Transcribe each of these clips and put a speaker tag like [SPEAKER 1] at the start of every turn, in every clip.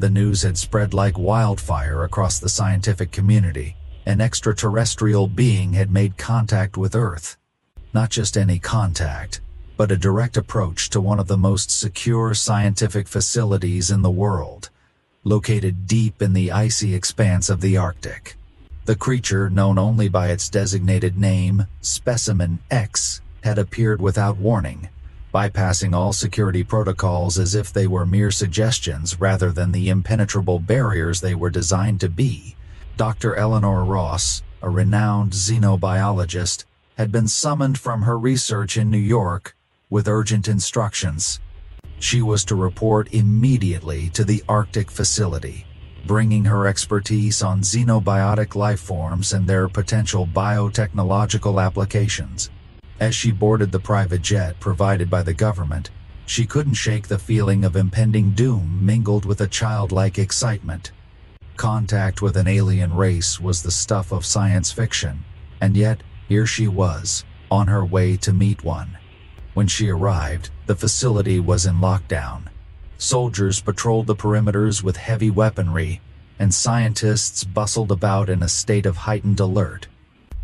[SPEAKER 1] The news had spread like wildfire across the scientific community. An extraterrestrial being had made contact with Earth. Not just any contact, but a direct approach to one of the most secure scientific facilities in the world, located deep in the icy expanse of the Arctic. The creature, known only by its designated name, Specimen X, had appeared without warning, bypassing all security protocols as if they were mere suggestions rather than the impenetrable barriers they were designed to be. Dr. Eleanor Ross, a renowned xenobiologist, had been summoned from her research in New York with urgent instructions. She was to report immediately to the Arctic facility, bringing her expertise on xenobiotic life forms and their potential biotechnological applications. As she boarded the private jet provided by the government, she couldn't shake the feeling of impending doom mingled with a childlike excitement. Contact with an alien race was the stuff of science fiction, and yet here she was, on her way to meet one. When she arrived, the facility was in lockdown. Soldiers patrolled the perimeters with heavy weaponry, and scientists bustled about in a state of heightened alert.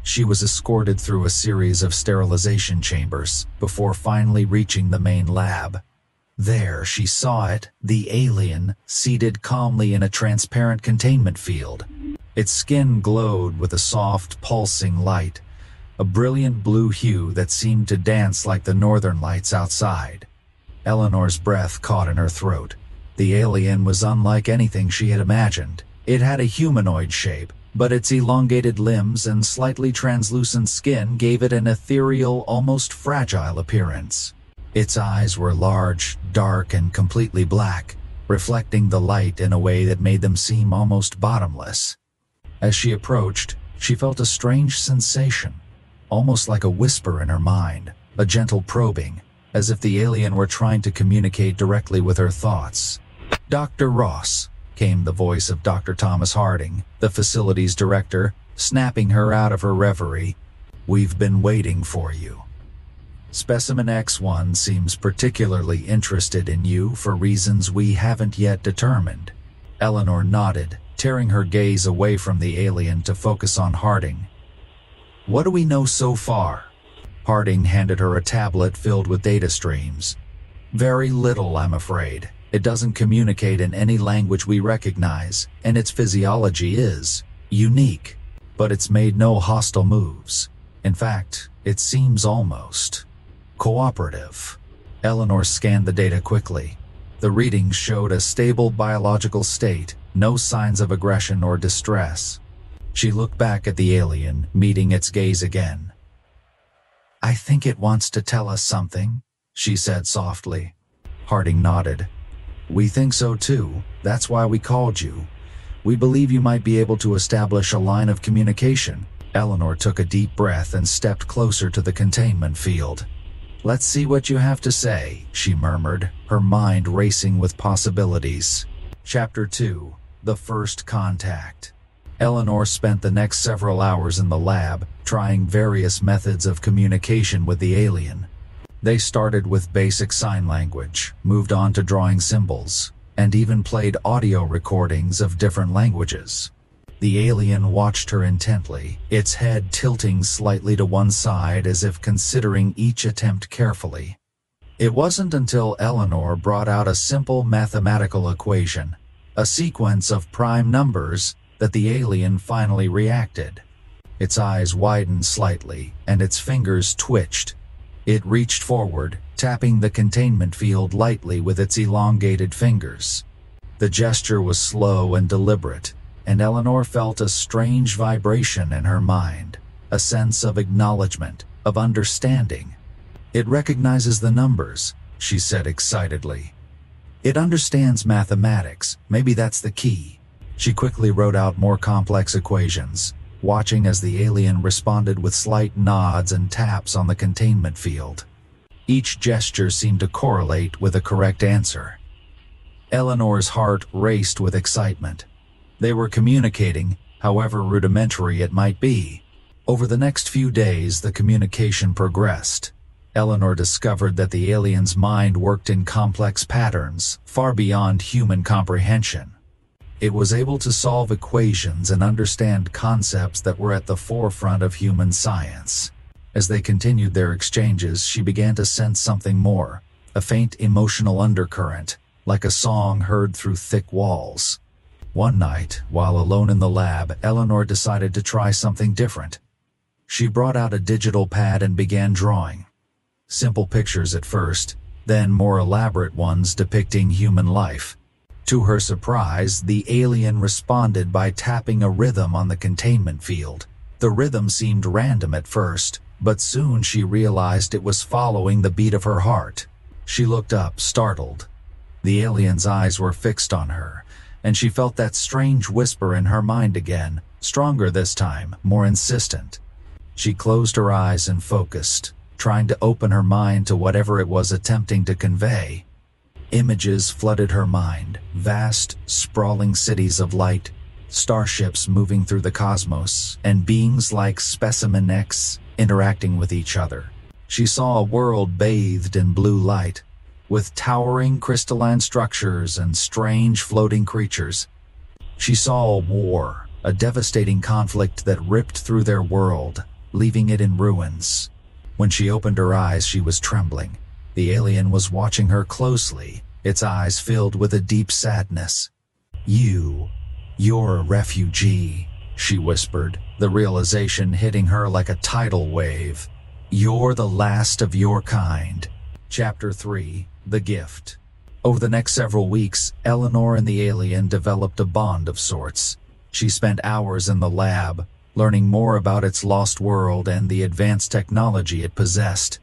[SPEAKER 1] She was escorted through a series of sterilization chambers before finally reaching the main lab. There she saw it, the alien, seated calmly in a transparent containment field. Its skin glowed with a soft, pulsing light, a brilliant blue hue that seemed to dance like the northern lights outside. Eleanor's breath caught in her throat. The alien was unlike anything she had imagined. It had a humanoid shape, but its elongated limbs and slightly translucent skin gave it an ethereal, almost fragile appearance. Its eyes were large, dark, and completely black, reflecting the light in a way that made them seem almost bottomless. As she approached, she felt a strange sensation, almost like a whisper in her mind, a gentle probing, as if the alien were trying to communicate directly with her thoughts. "Dr. Ross," came the voice of Dr. Thomas Harding, the facility's director, snapping her out of her reverie. "We've been waiting for you. Specimen X1 seems particularly interested in you for reasons we haven't yet determined." Eleanor nodded, tearing her gaze away from the alien to focus on Harding. "What do we know so far?" Harding handed her a tablet filled with data streams. "Very little, I'm afraid. It doesn't communicate in any language we recognize, and its physiology is unique. But it's made no hostile moves. In fact, it seems almost cooperative." Eleanor scanned the data quickly. The readings showed a stable biological state, no signs of aggression or distress. She looked back at the alien, meeting its gaze again. "I think it wants to tell us something," she said softly. Harding nodded. "We think so too. That's why we called you. We believe you might be able to establish a line of communication." Eleanor took a deep breath and stepped closer to the containment field. "Let's see what you have to say," she murmured, her mind racing with possibilities. Chapter 2: The First Contact. Eleanor spent the next several hours in the lab, trying various methods of communication with the alien. They started with basic sign language, moved on to drawing symbols, and even played audio recordings of different languages. The alien watched her intently, its head tilting slightly to one side as if considering each attempt carefully. It wasn't until Eleanor brought out a simple mathematical equation, a sequence of prime numbers, that the alien finally reacted. Its eyes widened slightly, and its fingers twitched. It reached forward, tapping the containment field lightly with its elongated fingers. The gesture was slow and deliberate, and Eleanor felt a strange vibration in her mind, a sense of acknowledgement, of understanding. "It recognizes the numbers," she said excitedly. "It understands mathematics. Maybe that's the key." She quickly wrote out more complex equations, watching as the alien responded with slight nods and taps on the containment field. Each gesture seemed to correlate with a correct answer. Eleanor's heart raced with excitement. They were communicating, however rudimentary it might be. Over the next few days, the communication progressed. Eleanor discovered that the alien's mind worked in complex patterns, far beyond human comprehension. It was able to solve equations and understand concepts that were at the forefront of human science. As they continued their exchanges, she began to sense something more, a faint emotional undercurrent, like a song heard through thick walls. One night, while alone in the lab, Eleanor decided to try something different. She brought out a digital pad and began drawing. Simple pictures at first, then more elaborate ones depicting human life. To her surprise, the alien responded by tapping a rhythm on the containment field. The rhythm seemed random at first, but soon she realized it was following the beat of her heart. She looked up, startled. The alien's eyes were fixed on her, and she felt that strange whisper in her mind again, stronger this time, more insistent. She closed her eyes and focused, trying to open her mind to whatever it was attempting to convey. Images flooded her mind, vast, sprawling cities of light, starships moving through the cosmos, and beings like Specimen X interacting with each other. She saw a world bathed in blue light, with towering crystalline structures and strange floating creatures. She saw a war, a devastating conflict that ripped through their world, leaving it in ruins. When she opened her eyes, she was trembling. The alien was watching her closely, its eyes filled with a deep sadness. You're a refugee," she whispered, the realization hitting her like a tidal wave. "You're the last of your kind." Chapter 3: The Gift. Over the next several weeks, Eleanor and the alien developed a bond of sorts. She spent hours in the lab, learning more about its lost world and the advanced technology it possessed.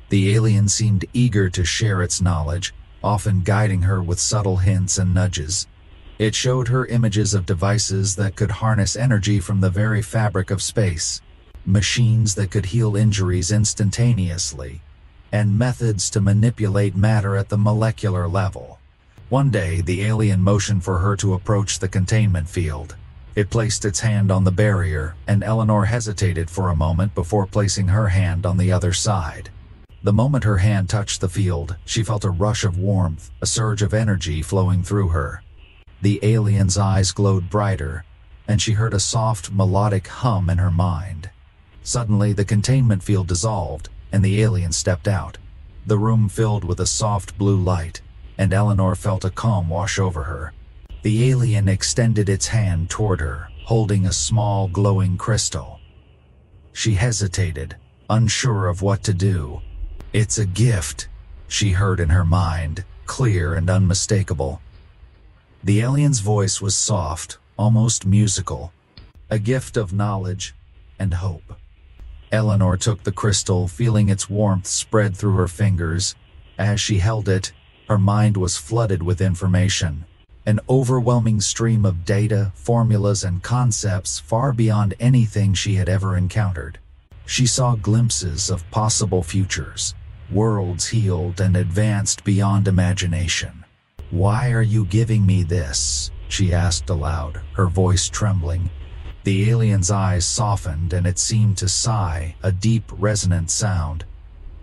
[SPEAKER 1] The alien seemed eager to share its knowledge, often guiding her with subtle hints and nudges. It showed her images of devices that could harness energy from the very fabric of space, machines that could heal injuries instantaneously, and methods to manipulate matter at the molecular level. One day, the alien motioned for her to approach the containment field. It placed its hand on the barrier, and Eleanor hesitated for a moment before placing her hand on the other side. The moment her hand touched the field, she felt a rush of warmth, a surge of energy flowing through her. The alien's eyes glowed brighter, and she heard a soft, melodic hum in her mind. Suddenly, the containment field dissolved, and the alien stepped out. The room filled with a soft blue light, and Eleanor felt a calm wash over her. The alien extended its hand toward her, holding a small, glowing crystal. She hesitated, unsure of what to do. "It's a gift," she heard in her mind, clear and unmistakable. The alien's voice was soft, almost musical, a gift of knowledge and hope. Eleanor took the crystal, feeling its warmth spread through her fingers. As she held it, her mind was flooded with information, an overwhelming stream of data, formulas, and concepts far beyond anything she had ever encountered. She saw glimpses of possible futures, worlds healed and advanced beyond imagination. "Why are you giving me this?" she asked aloud, her voice trembling. The alien's eyes softened and it seemed to sigh, a deep, resonant sound.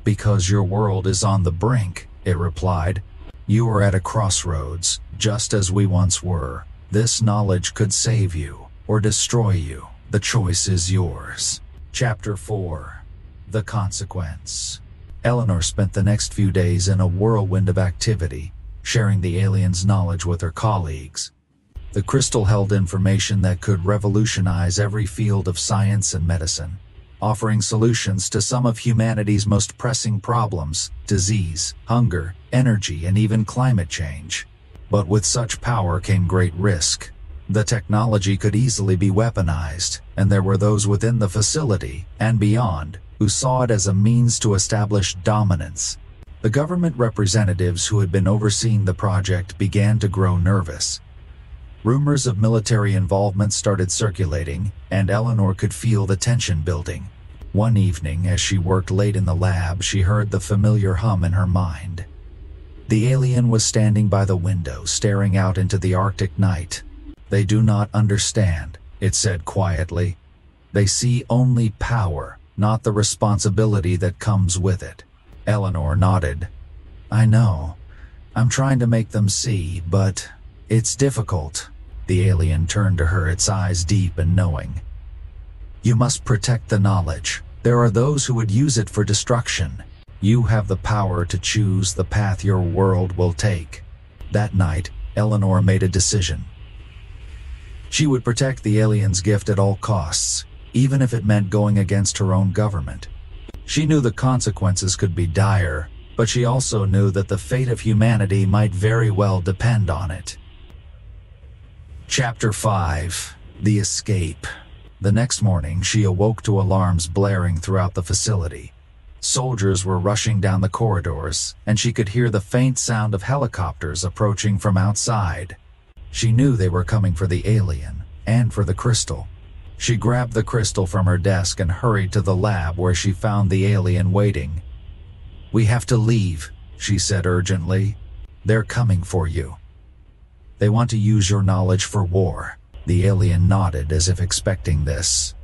[SPEAKER 1] "Because your world is on the brink," it replied. "You are at a crossroads, just as we once were. This knowledge could save you or destroy you. The choice is yours." Chapter 4: The Consequence. Eleanor spent the next few days in a whirlwind of activity, sharing the alien's knowledge with her colleagues. The crystal held information that could revolutionize every field of science and medicine, offering solutions to some of humanity's most pressing problems: disease, hunger, energy, and even climate change. But with such power came great risk. The technology could easily be weaponized, and there were those within the facility and beyond who saw it as a means to establish dominance. The government representatives who had been overseeing the project began to grow nervous. Rumors of military involvement started circulating, and Eleanor could feel the tension building. One evening, as she worked late in the lab, she heard the familiar hum in her mind. The alien was standing by the window, staring out into the Arctic night. "They do not understand," it said quietly. "They see only power, not the responsibility that comes with it." Eleanor nodded. "I know. I'm trying to make them see, but it's difficult." The alien turned to her, its eyes deep and knowing. "You must protect the knowledge. There are those who would use it for destruction. You have the power to choose the path your world will take." That night, Eleanor made a decision. She would protect the alien's gift at all costs, even if it meant going against her own government. She knew the consequences could be dire, but she also knew that the fate of humanity might very well depend on it. Chapter 5. The Escape. The next morning, she awoke to alarms blaring throughout the facility. Soldiers were rushing down the corridors, and she could hear the faint sound of helicopters approaching from outside. She knew they were coming for the alien, and for the crystal. She grabbed the crystal from her desk and hurried to the lab where she found the alien waiting. "We have to leave," she said urgently. "They're coming for you. They want to use your knowledge for war." The alien nodded as if expecting this.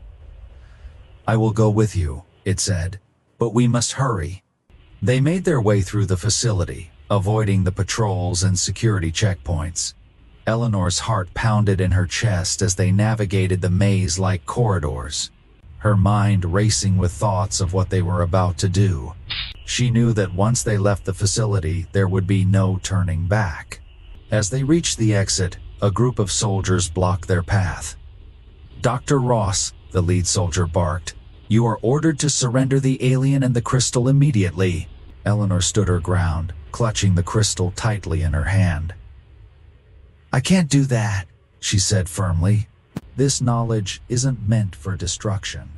[SPEAKER 1] "I will go with you," it said, "but we must hurry." They made their way through the facility, avoiding the patrols and security checkpoints. Eleanor's heart pounded in her chest as they navigated the maze-like corridors, her mind racing with thoughts of what they were about to do. She knew that once they left the facility, there would be no turning back. As they reached the exit, a group of soldiers blocked their path. "Dr. Ross," the lead soldier barked, "you are ordered to surrender the alien and the crystal immediately." Eleanor stood her ground, clutching the crystal tightly in her hand. "I can't do that," she said firmly. "This knowledge isn't meant for destruction."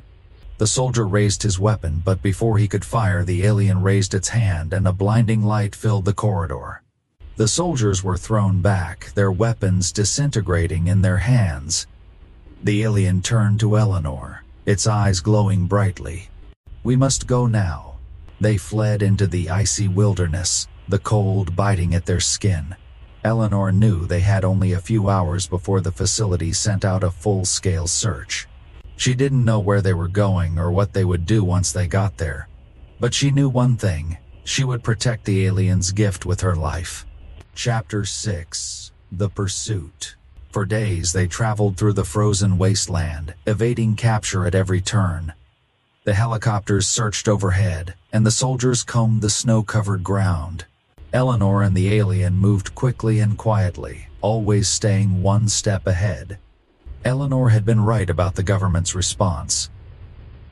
[SPEAKER 1] The soldier raised his weapon, but before he could fire, the alien raised its hand and a blinding light filled the corridor. The soldiers were thrown back, their weapons disintegrating in their hands. The alien turned to Eleanor, its eyes glowing brightly. "We must go now." They fled into the icy wilderness, the cold biting at their skin. Eleanor knew they had only a few hours before the facility sent out a full-scale search. She didn't know where they were going or what they would do once they got there. But she knew one thing: she would protect the alien's gift with her life. Chapter 6. The Pursuit. For days they traveled through the frozen wasteland, evading capture at every turn. The helicopters searched overhead, and the soldiers combed the snow-covered ground. Eleanor and the alien moved quickly and quietly, always staying one step ahead. Eleanor had been right about the government's response.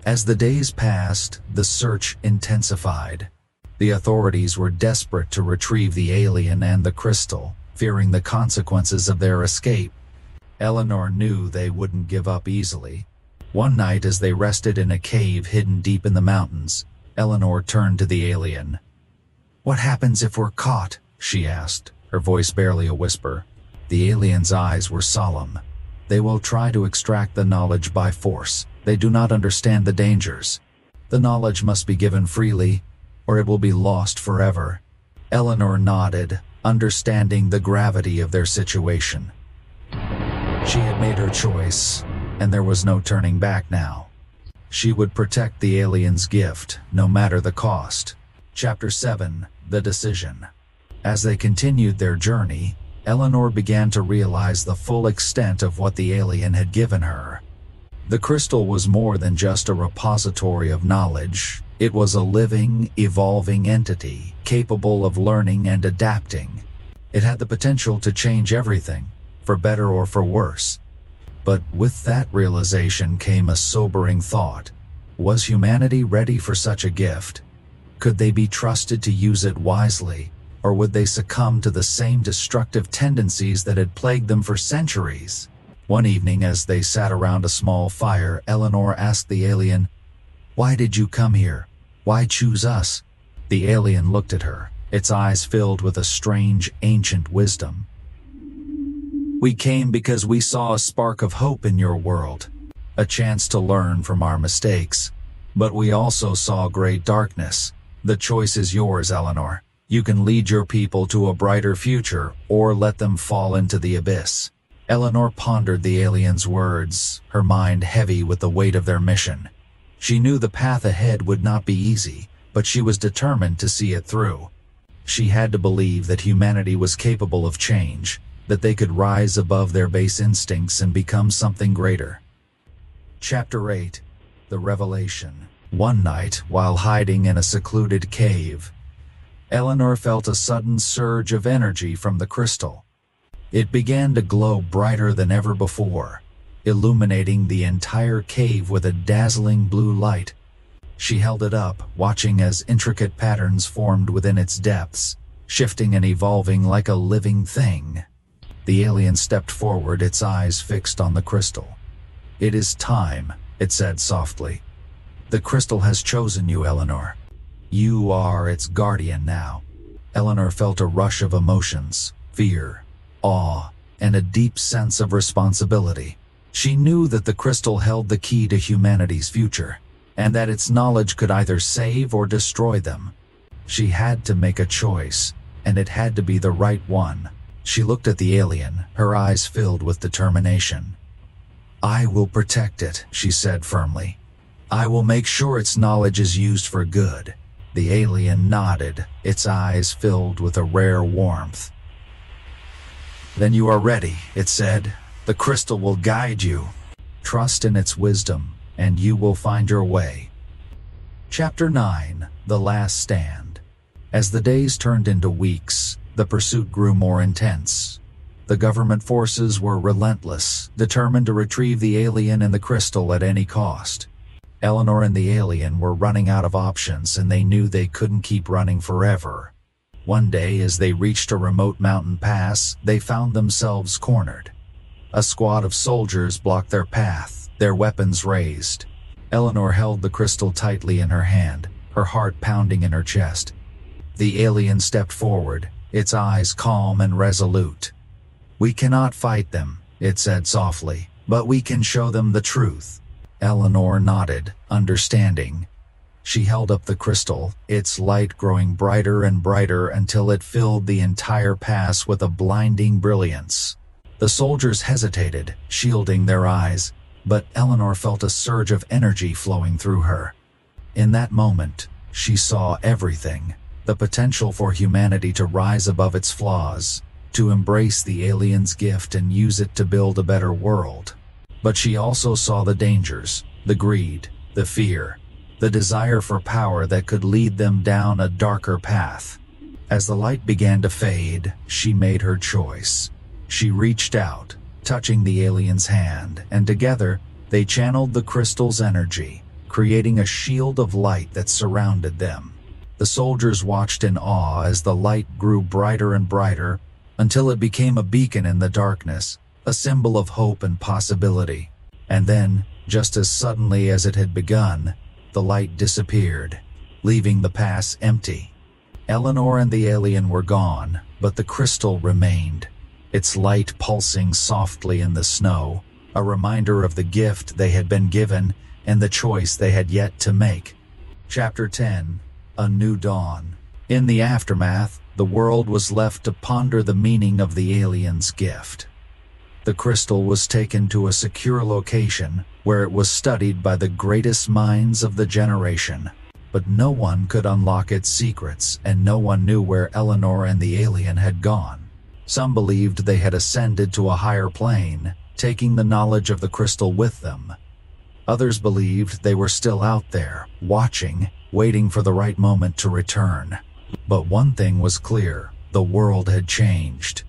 [SPEAKER 1] As the days passed, the search intensified. The authorities were desperate to retrieve the alien and the crystal, fearing the consequences of their escape. Eleanor knew they wouldn't give up easily. One night, as they rested in a cave hidden deep in the mountains, Eleanor turned to the alien. "What happens if we're caught?" she asked, her voice barely a whisper. The alien's eyes were solemn. "They will try to extract the knowledge by force. They do not understand the dangers. The knowledge must be given freely, or it will be lost forever." Eleanor nodded, understanding the gravity of their situation. She had made her choice, and there was no turning back now. She would protect the alien's gift, no matter the cost. Chapter 7. The Decision. As they continued their journey, Eleanor began to realize the full extent of what the alien had given her. The crystal was more than just a repository of knowledge. It was a living, evolving entity, capable of learning and adapting. It had the potential to change everything, for better or for worse. But with that realization came a sobering thought. Was humanity ready for such a gift? Could they be trusted to use it wisely, or would they succumb to the same destructive tendencies that had plagued them for centuries? One evening, as they sat around a small fire, Eleanor asked the alien, "Why did you come here? Why choose us?" The alien looked at her, its eyes filled with a strange, ancient wisdom. "We came because we saw a spark of hope in your world, a chance to learn from our mistakes. But we also saw great darkness. The choice is yours, Eleanor. You can lead your people to a brighter future, or let them fall into the abyss." Eleanor pondered the alien's words, her mind heavy with the weight of their mission. She knew the path ahead would not be easy, but she was determined to see it through. She had to believe that humanity was capable of change, that they could rise above their base instincts and become something greater. Chapter 8. The Revelation. One night, while hiding in a secluded cave, Eleanor felt a sudden surge of energy from the crystal. It began to glow brighter than ever before, illuminating the entire cave with a dazzling blue light. She held it up, watching as intricate patterns formed within its depths, shifting and evolving like a living thing. The alien stepped forward, its eyes fixed on the crystal. "It is time," it said softly. "The crystal has chosen you, Eleanor. You are its guardian now." Eleanor felt a rush of emotions, fear, awe, and a deep sense of responsibility. She knew that the crystal held the key to humanity's future, and that its knowledge could either save or destroy them. She had to make a choice, and it had to be the right one. She looked at the alien, her eyes filled with determination. "I will protect it," she said firmly. "I will make sure its knowledge is used for good." The alien nodded, its eyes filled with a rare warmth. "Then you are ready," it said. "The crystal will guide you. Trust in its wisdom, and you will find your way." Chapter 9. The Last Stand. As the days turned into weeks, the pursuit grew more intense. The government forces were relentless, determined to retrieve the alien and the crystal at any cost. Eleanor and the alien were running out of options, and they knew they couldn't keep running forever. One day, as they reached a remote mountain pass, they found themselves cornered. A squad of soldiers blocked their path, their weapons raised. Eleanor held the crystal tightly in her hand, her heart pounding in her chest. The alien stepped forward, its eyes calm and resolute. "We cannot fight them," it said softly, "but we can show them the truth." Eleanor nodded, understanding. She held up the crystal, its light growing brighter and brighter until it filled the entire pass with a blinding brilliance. The soldiers hesitated, shielding their eyes, but Eleanor felt a surge of energy flowing through her. In that moment, she saw everything: the potential for humanity to rise above its flaws, to embrace the alien's gift and use it to build a better world. But she also saw the dangers, the greed, the fear, the desire for power that could lead them down a darker path. As the light began to fade, she made her choice. She reached out, touching the alien's hand, and together they channeled the crystal's energy, creating a shield of light that surrounded them. The soldiers watched in awe as the light grew brighter and brighter until it became a beacon in the darkness, a symbol of hope and possibility. And then, just as suddenly as it had begun, the light disappeared, leaving the pass empty. Eleanor and the alien were gone, but the crystal remained, its light pulsing softly in the snow, a reminder of the gift they had been given and the choice they had yet to make. Chapter 10. A New Dawn. In the aftermath, the world was left to ponder the meaning of the alien's gift. The crystal was taken to a secure location where it was studied by the greatest minds of the generation. But no one could unlock its secrets, and no one knew where Eleanor and the alien had gone. Some believed they had ascended to a higher plane, taking the knowledge of the crystal with them. Others believed they were still out there, watching, waiting for the right moment to return. But one thing was clear: the world had changed.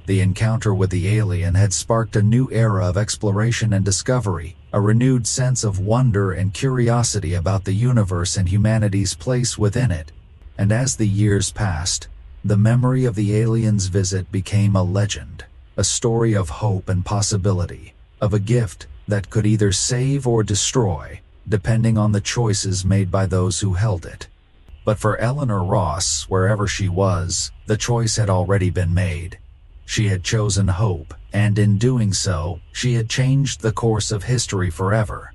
[SPEAKER 1] The encounter with the alien had sparked a new era of exploration and discovery, a renewed sense of wonder and curiosity about the universe and humanity's place within it. And as the years passed, the memory of the alien's visit became a legend, a story of hope and possibility, of a gift that could either save or destroy, depending on the choices made by those who held it. But for Eleanor Ross, wherever she was, the choice had already been made. She had chosen hope, and in doing so, she had changed the course of history forever.